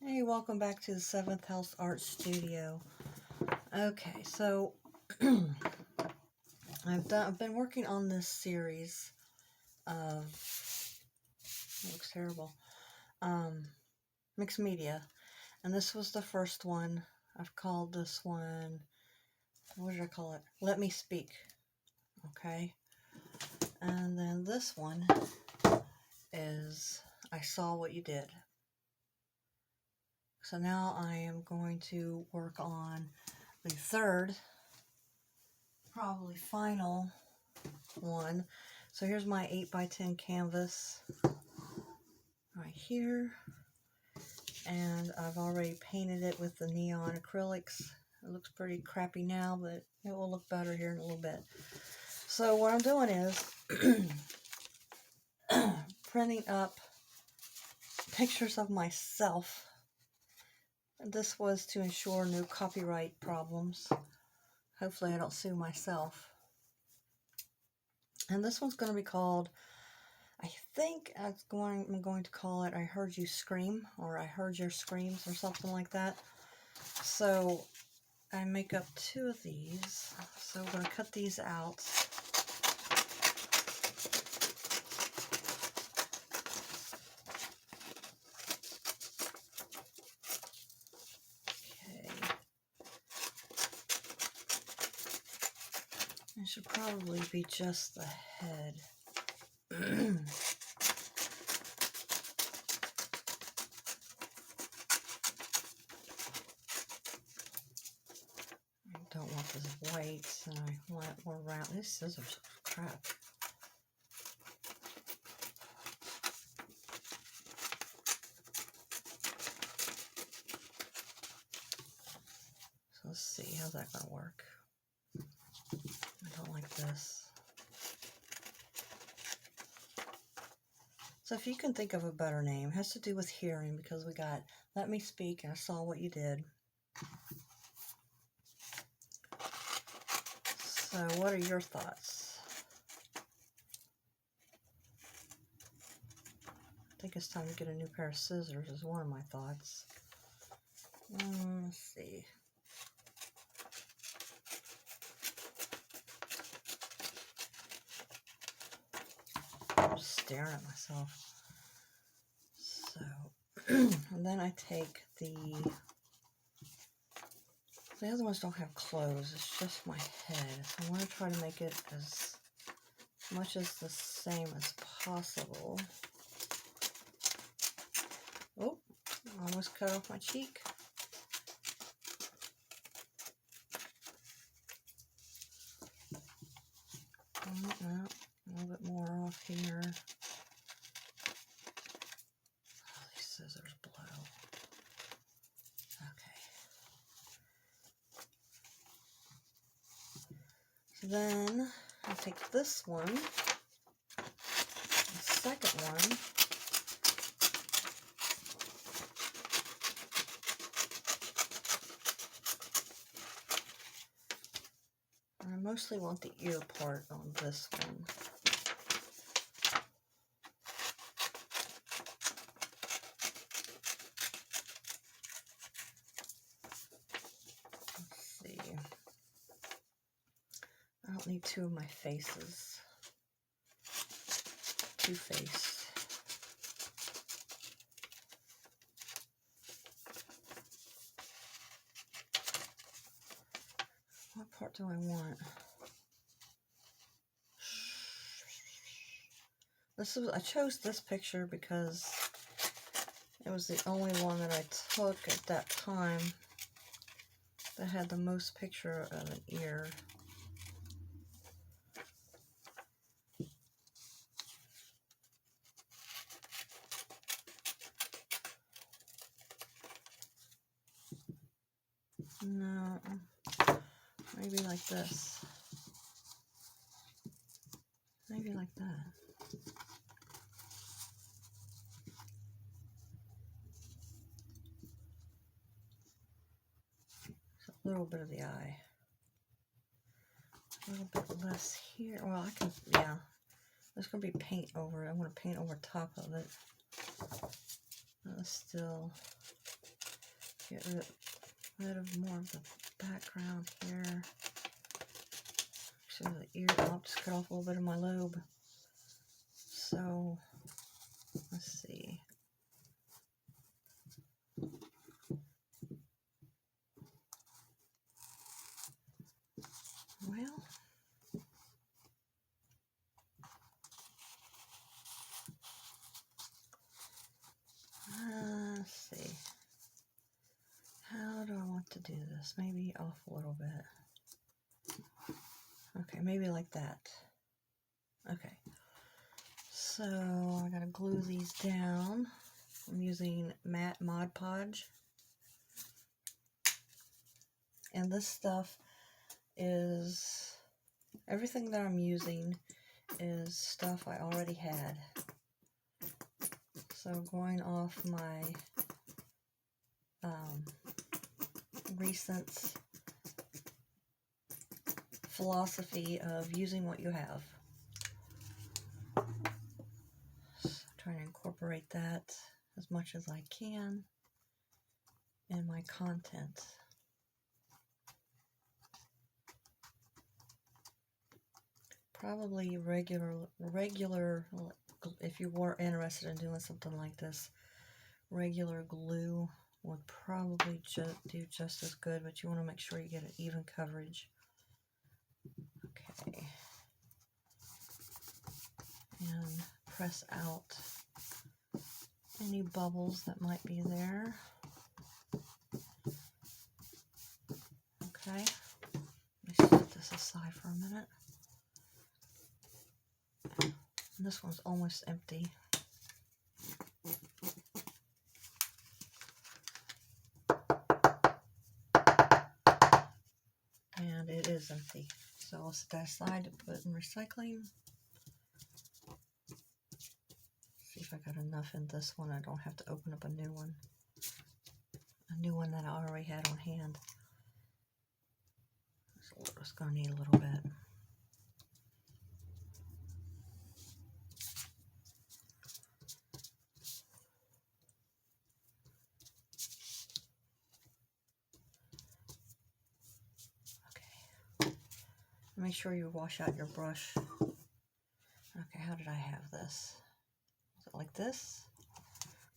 Hey, welcome back to the 7th House Art Studio. Okay, so I've been working on this series of, it looks terrible, mixed media, and this was the first one. I've called this one, what did I call it? Let Me Speak. Okay, and then this one is I Saw What You Did. So now I am going to work on the third, probably final one. So here's my 8x10 canvas right here, and I've already painted it with the neon acrylics. It looks pretty crappy now, but it will look better here in a little bit. So what I'm doing is printing up pictures of myself. This was to ensure no copyright problems. Hopefully I don't sue myself. And this one's going to be called, I think I'm going to call it I Heard You Scream, or I Heard Your Screams, or something like that. So I make up 2 of these. So I'm going to cut these out. Okay. It should probably be just the head. I don't want this white, so I want it more round. These scissors are crap. So let's see, how's that going to work? I don't like this. So if you can think of a better name, it has to do with hearing, because we got Let Me Speak and I Saw What You Did. So what are your thoughts? I think it's time to get a new pair of scissors is one of my thoughts. Let's see. I'm staring at myself. So, and then I take the other ones don't have clothes, it's just my head. So I want to try to make it as much as the same as possible. Oh, almost cut off my cheek. No, a little bit more off here. Oh, these scissors blow. Okay. So then I take this one, the second one, and I mostly want the ear part on this one. I don't need 2 of my faces. 2 face. What part do I want? I chose this picture because it was the only one that I took at that time that had the most picture of an ear. No, maybe like this. Maybe like that. So a little bit of the eye. A little bit less here. Well, I can, yeah. There's going to be paint over it. I want to paint over top of it. Still Get rid of more of the background here. So the ear, I'll just cut off a little bit of my lobe. So let's see. Well, let's see. How do I want to do this? Maybe off a little bit. Okay, maybe like that. Okay. So I gotta glue these down. I'm using matte Mod Podge. And this stuff is, everything that I'm using is stuff I already had. So going off my recent philosophy of using what you have. So trying to incorporate that as much as I can in my content. Probably regular, if you were interested in doing something like this, regular glue would probably do just as good, but you want to make sure you get an even coverage. Okay. And press out any bubbles that might be there. Okay. Let me set this aside for a minute. And this one's almost empty. And it is empty. So I'll set that aside to put in recycling. See if I got enough in this one. I don't have to open up a new one. A new one that I already had on hand. It's going to need a little bit. Make sure you wash out your brush. Okay, how did I have this? Is it like this?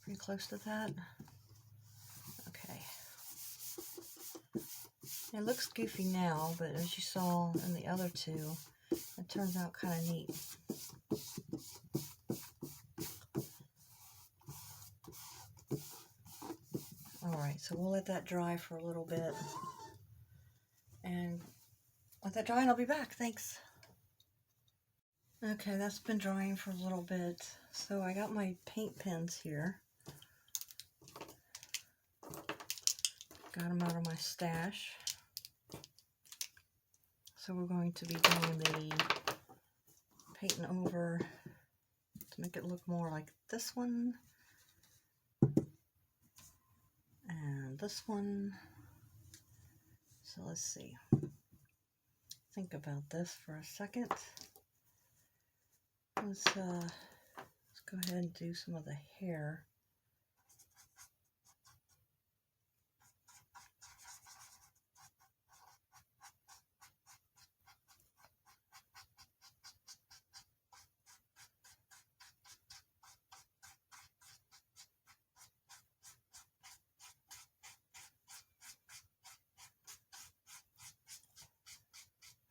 Pretty close to that? Okay. It looks goofy now, but as you saw in the other two, it turns out kind of neat. Alright, so we'll let that dry for a little bit. And let that dry and I'll be back. Thanks. Okay, that's been drying for a little bit. So I got my paint pens here. Got them out of my stash. So we're going to be doing the painting over to make it look more like this one. And this one. So let's see. Think about this for a second. Let's go ahead and do some of the hair.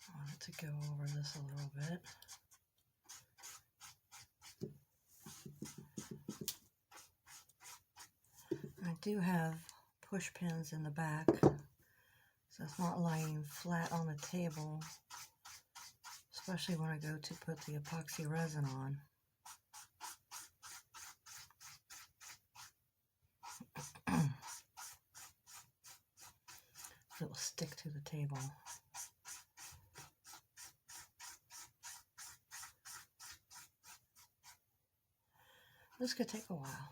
I wanted to go over this a little bit. I do have push pins in the back, so it's not lying flat on the table, especially when I go to put the epoxy resin on. It will stick to the table. This could take a while.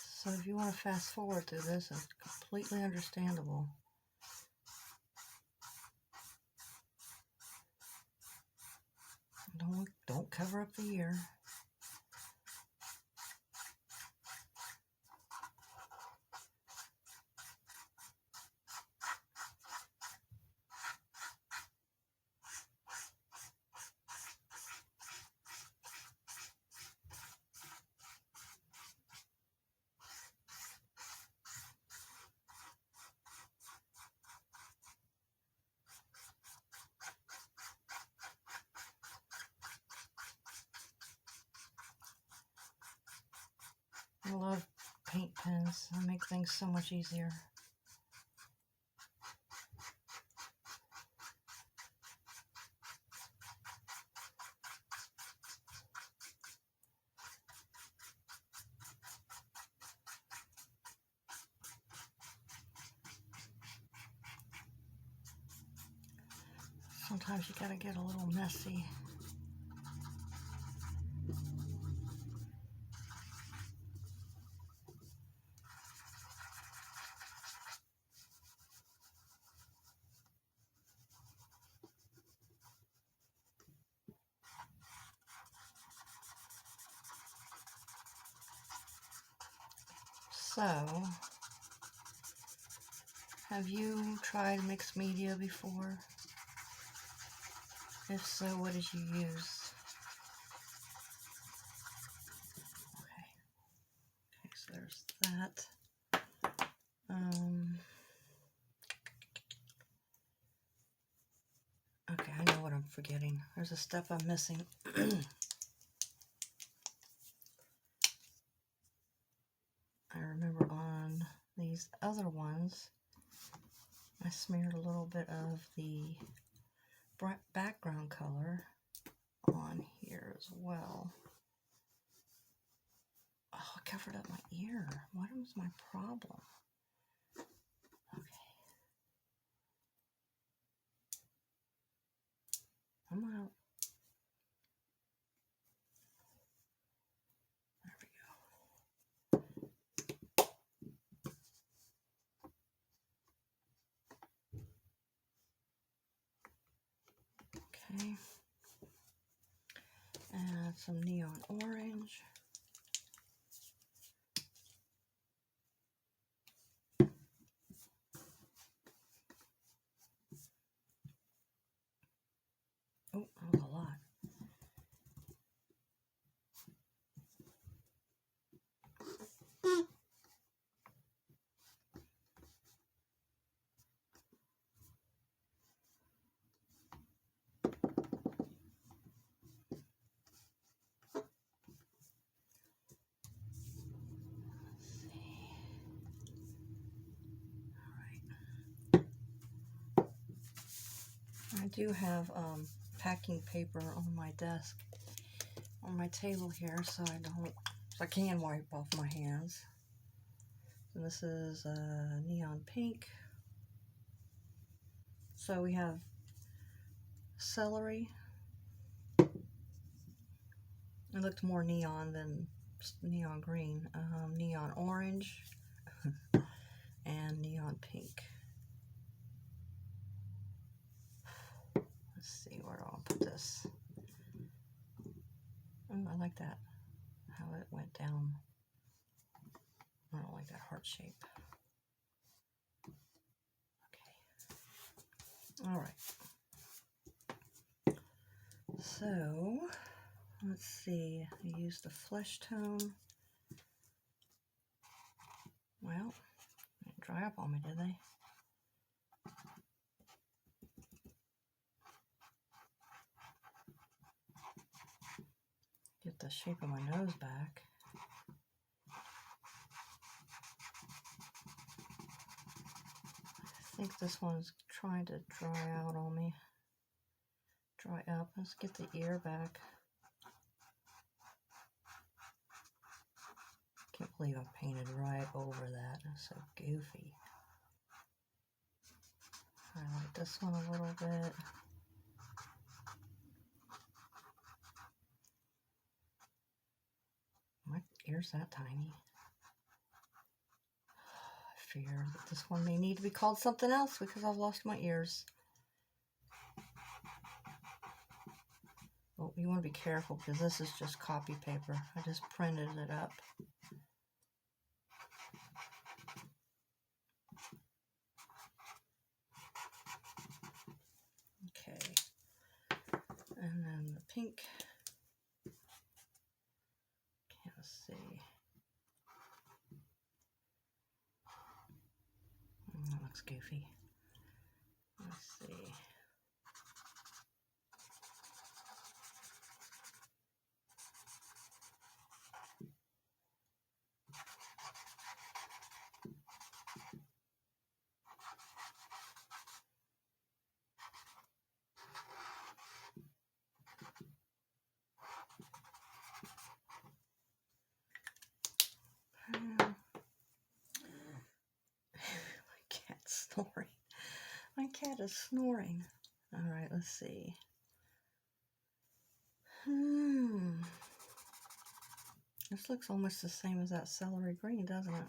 So if you want to fast forward through this, it's completely understandable. Don't cover up the ear. paint pens. They make things so much easier. Sometimes you gotta get a little messy. So, have you tried mixed media before? If so, what did you use? Okay, so there's that. Okay, I know what I'm forgetting. There's a step I'm missing. I remember on these other ones, I smeared a little bit of the background color on here as well. Oh, I covered up my ear. What was my problem? Okay. I'm out. There we go. Okay. Add some neon orange. Oh, that was a lot. I do have packing paper on my desk, on my table here, so I can wipe off my hands. And this is neon pink. So we have celery. It looked more neon than neon green. Neon orange and neon pink. Let's see, where do I put this? Oh, I like that, how it went down. I don't like that heart shape. Okay. All right. So, let's see. I used the flesh tone. Well, they didn't dry up on me, did they? Get the shape of my nose back. I think this one's trying to dry out on me. Dry up. Let's get the ear back. Can't believe I painted right over that. That's so goofy. Highlight this one a little bit. My ear's that tiny. I fear that this one may need to be called something else because I've lost my ears. Oh, you want to be careful because this is just copy paper. I just printed it up. Okay. And then the pink. Can't see. That looks goofy. Let's see. snoring. My cat is snoring. All right, let's see. This looks almost the same as that celery green, doesn't it?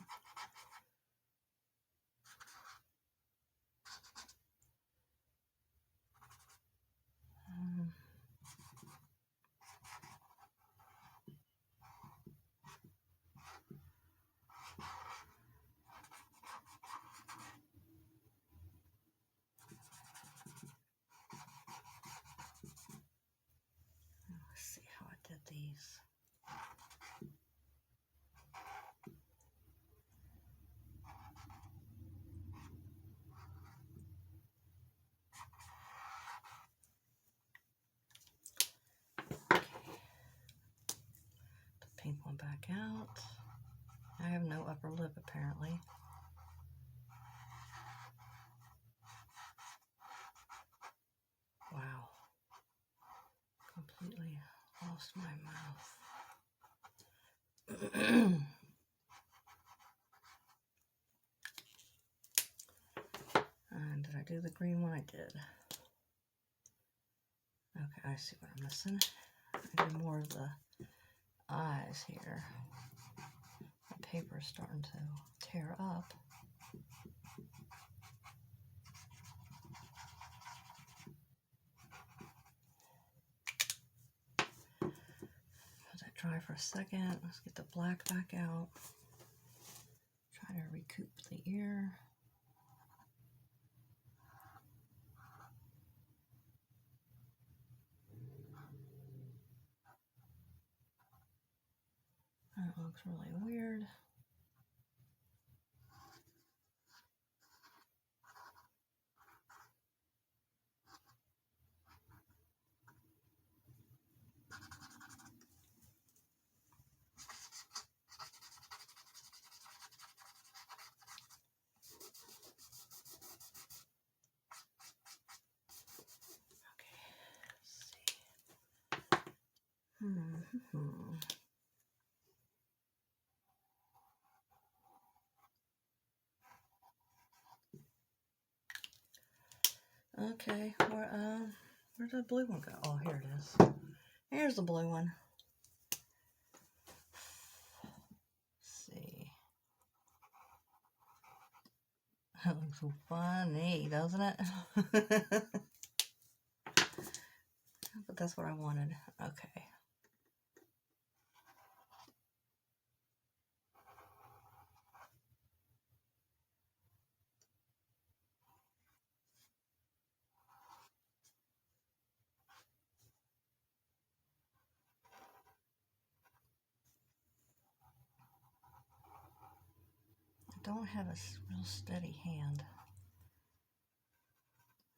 Let's see how I did these. Pink one back out. I have no upper lip apparently. Wow. Completely lost my mouth. And did I do the green one? I did. Okay, I see what I'm missing. I do more of the eyes here. The paper's starting to tear up. Let that dry for a second. Let's get the black back out. Try to recoup the ear. That looks really weird. Okay, where did the blue one go? Oh, here it is. Here's the blue one. Let's see. That looks so funny, doesn't it? But that's what I wanted. Okay. I don't have a real steady hand.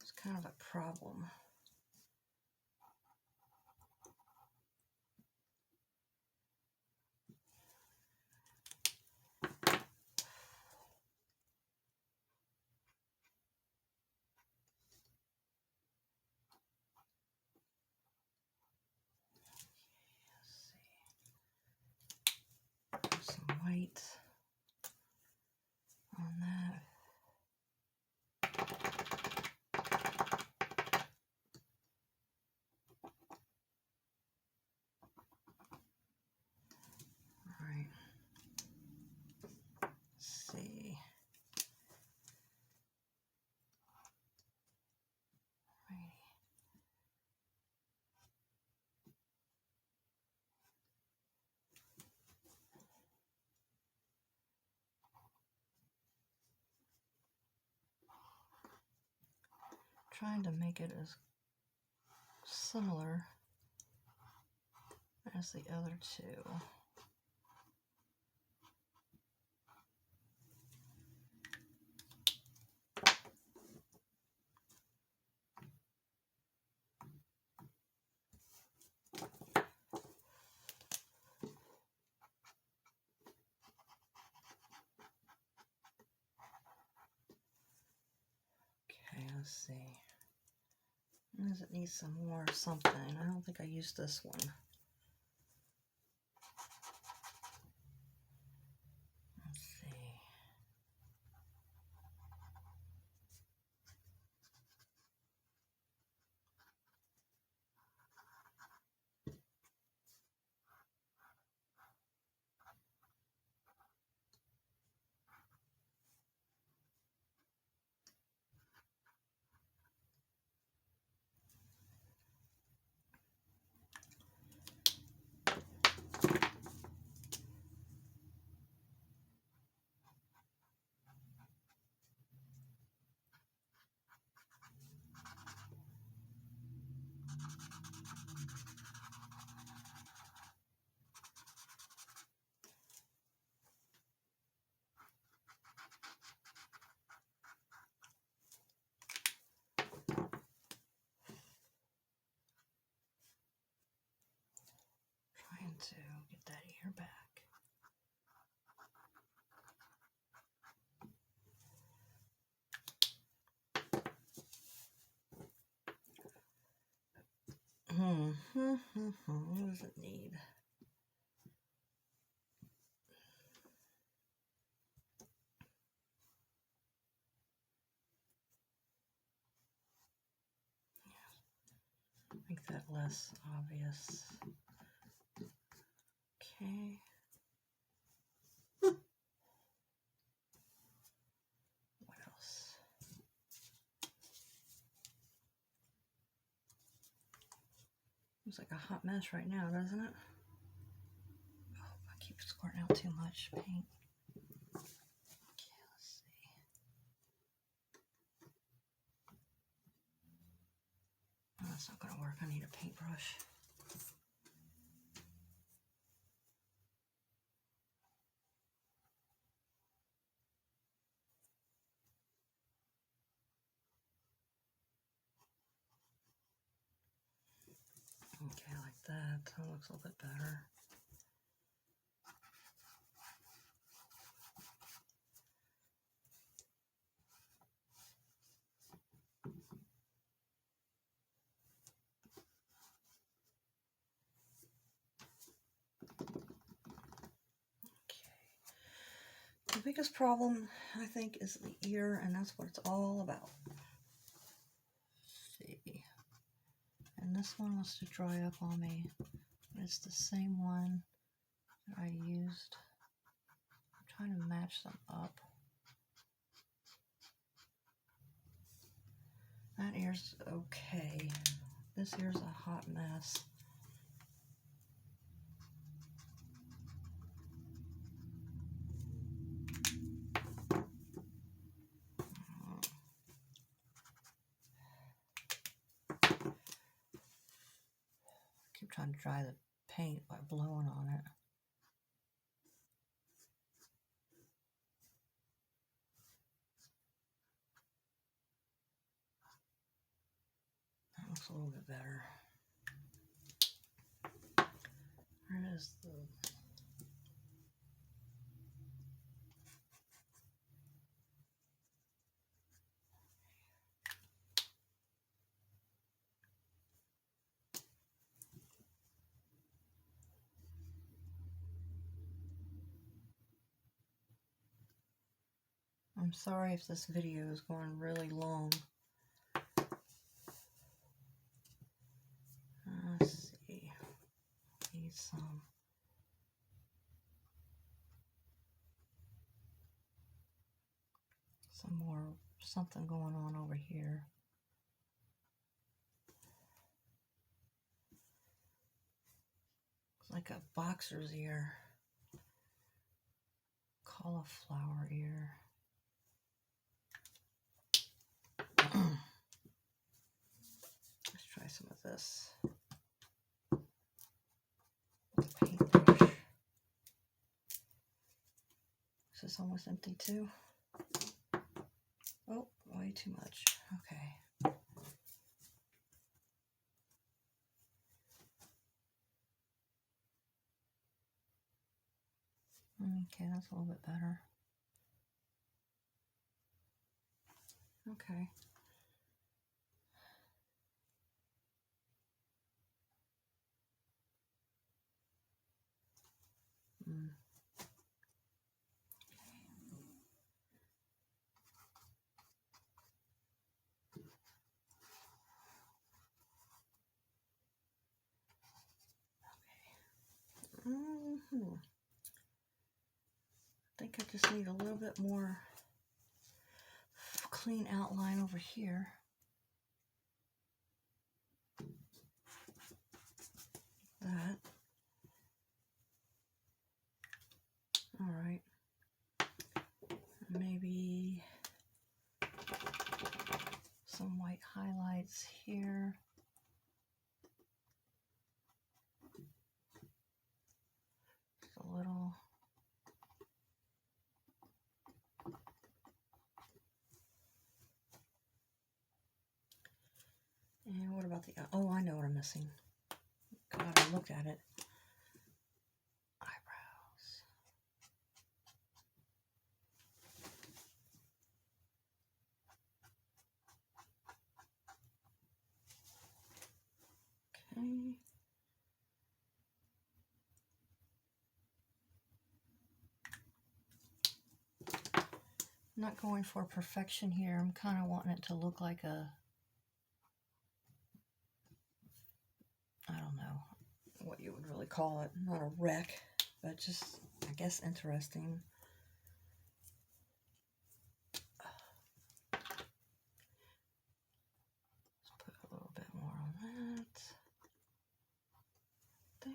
It's kind of a problem. Let's see. Some white on that. Alright. Let's see. Alrighty. Trying to make it as similar as the other two. Okay, let's see. Does it need some more something? I don't think I used this one. Let's see. Trying to get that ear back. What does it need? Make that less obvious. Okay. What else? Looks like a hot mess right now, doesn't it? Oh, I keep squirting out too much paint. Okay, let's see. Oh, that's not going to work. I need a paintbrush. Okay, like that. That looks a little bit better. The biggest problem, I think, is the ear, and that's what it's all about. Let's see. And this one wants to dry up on me. It's the same one that I used. I'm trying to match them up. That ear's okay. This ear's a hot mess. I keep trying to dry the paint by blowing on it. That looks a little bit better. Where is the... I'm sorry if this video is going really long. Let's see. Need some more, something going on over here. It's like a boxer's ear. Cauliflower ear. Let's try some of this. Paintbrush. Is this almost empty too? Oh, way too much. Okay. Okay, that's a little bit better. Okay. I think I just need a little bit more clean outline over here. That. All right. Maybe some white highlights here. about the, oh, I know what I'm missing. God, I looked at it. Eyebrows. Okay. I'm not going for perfection here. I'm kind of wanting it to look like a, I don't know what you would really call it. Not a wreck, but just, I guess, interesting. Let's put a little bit more on that. There.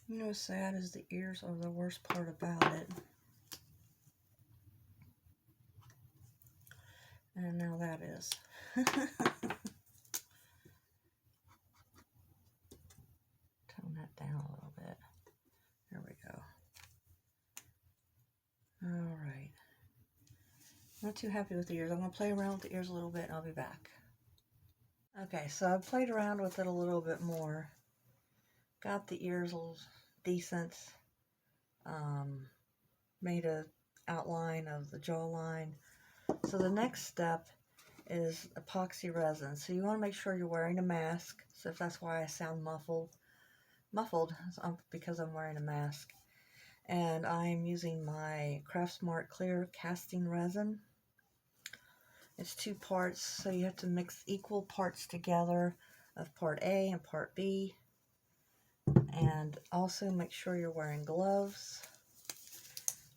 You know, sad is the ears are the worst part about it. And now that is. Tone that down a little bit. There we go. All right. Not too happy with the ears. I'm going to play around with the ears a little bit and I'll be back. Okay, so I've played around with it a little bit more. Got the ears a little decent. Made a outline of the jawline. So the next step is epoxy resin. So you want to make sure you're wearing a mask. So if that's why I sound muffled because I'm wearing a mask. And I'm using my Craftsmart Clear Casting Resin. It's 2 parts, so you have to mix equal parts together of part A and part B. And also make sure you're wearing gloves,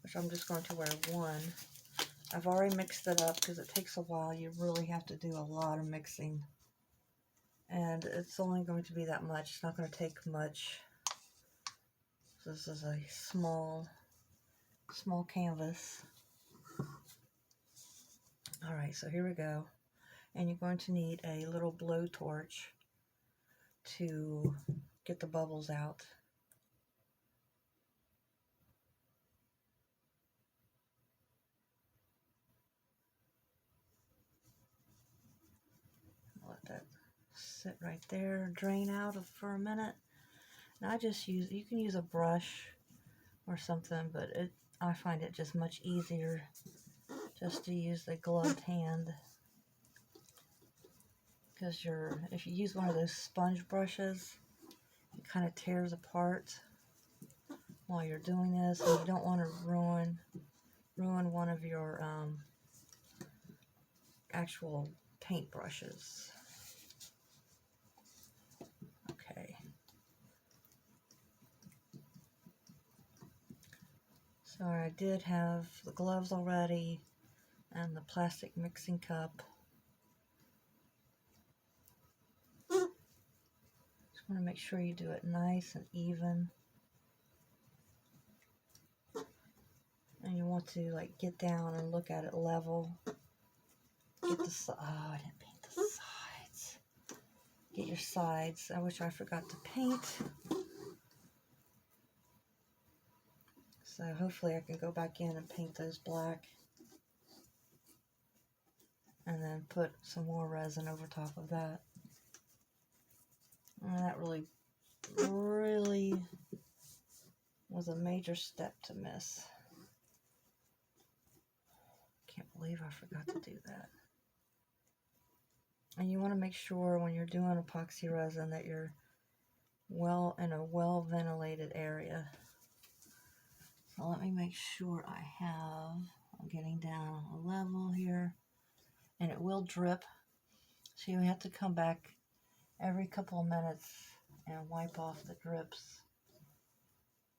which I'm just going to wear 1. I've already mixed it up because it takes a while. You really have to do a lot of mixing. And it's only going to be that much. It's not going to take much. This is a small canvas. Alright, so here we go. And you're going to need a little blowtorch to get the bubbles out. Let that sit right there, drain out for a minute. And I just use, you can use a brush or something, but I find it just much easier just to use the gloved hand. Because if you use one of those sponge brushes, it kind of tears apart while you're doing this, and you don't want to ruin one of your actual paint brushes. Okay. So I did have the gloves already and the plastic mixing cup. Just want to make sure you do it nice and even. And you want to like get down and look at it level. Get the oh, I didn't paint the sides. Get your sides. I wish I forgot to paint. So hopefully I can go back in and paint those black. And then put some more resin over top of that. And that really was a major step to miss. Can't believe I forgot to do that. And you want to make sure when you're doing epoxy resin that you're in a well ventilated area. So let me make sure I'm getting down a level here. And it will drip. So you have to come back every couple of minutes and wipe off the drips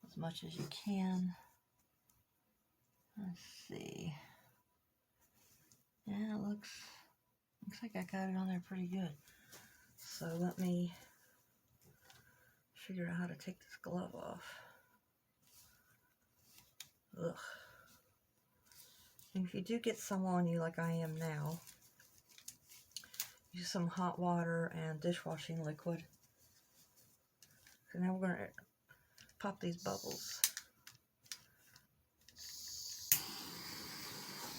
as much as you can. Let's see. Yeah, it looks like I got it on there pretty good. So let me figure out how to take this glove off. Ugh. And if you do get some on you like I am now, use some hot water and dishwashing liquid. So now we're going to pop these bubbles.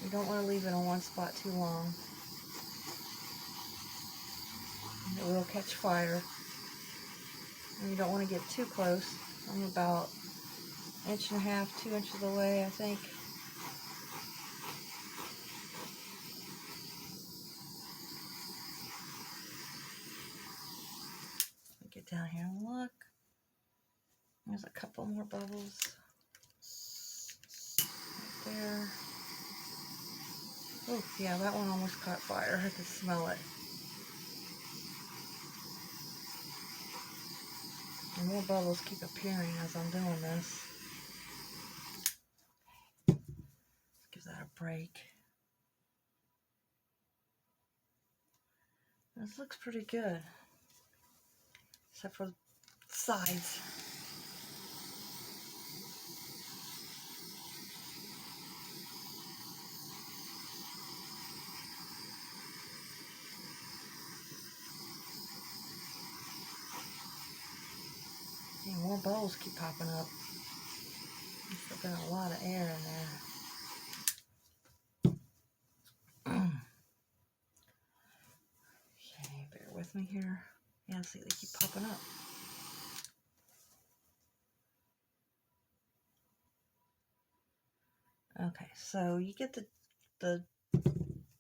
You don't want to leave it on one spot too long. It will catch fire. And you don't want to get too close. I'm about 1.5 to 2 inches away, I think. Get down here and look. There's a couple more bubbles right there. Oh, yeah, that one almost caught fire. I could smell it. And more bubbles keep appearing as I'm doing this. Let's give that a break. This looks pretty good, except for the sides. Yeah, more bubbles keep popping up. There's been a lot of air in there. Okay, bear with me here. Yeah, see, they keep popping up. Okay, so you get the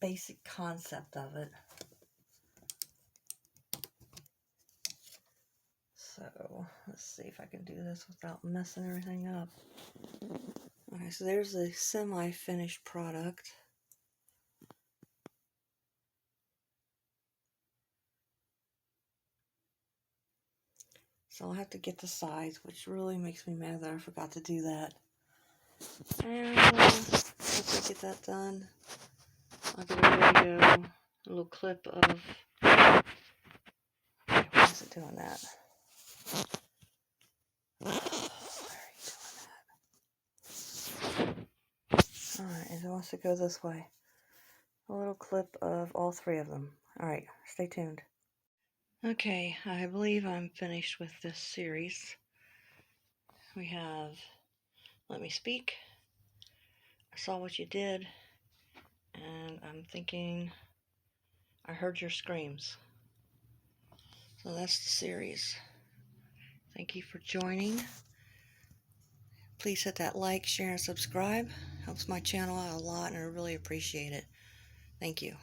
basic concept of it. So let's see if I can do this without messing everything up. Okay, so there's the semi-finished product. So I'll have to get the sides, which really makes me mad that I forgot to do that. And once I get that done, I'll get a video, a little clip of... Okay, why is it doing that? Alright, it wants to go this way. A little clip of all three of them. Alright, stay tuned. Okay, I believe I'm finished with this series. We have Let Me Speak, I Saw What You Did, and I'm thinking I Heard Your Screams. So that's the series. Thank you for joining. Please hit that like, share, and subscribe. Helps my channel out a lot, and I really appreciate it. Thank you.